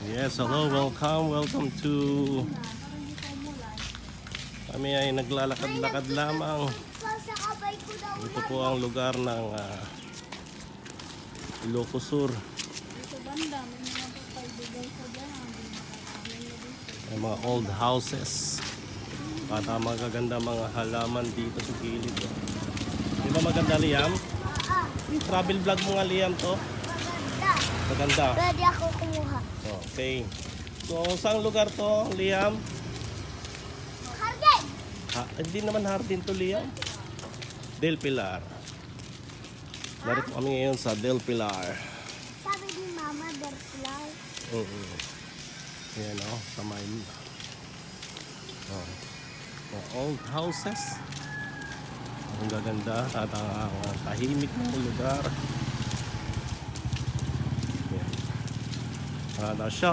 Yes, hello, welcome to... Kami ay naglalakad-lakad lamang. Ito po ang lugar ng Ilocos Sur. May mga old houses at magaganda mga halaman dito sa gilid. Di ba maganda, Liam? Travel vlog mo nga, Liam, to? Maganda. Pwede ako kumuha. Okay. So, saan lugar to, Liam? Hardin! Hindi naman Hardin to, Liam. Del Pilar. Narito kami ngayon sa Del Pilar. Sabi ni Mama, Del Pilar. Ayan o, sa may old houses. Ang gaganda at ang tahimik ng lugar. Ayan. Siya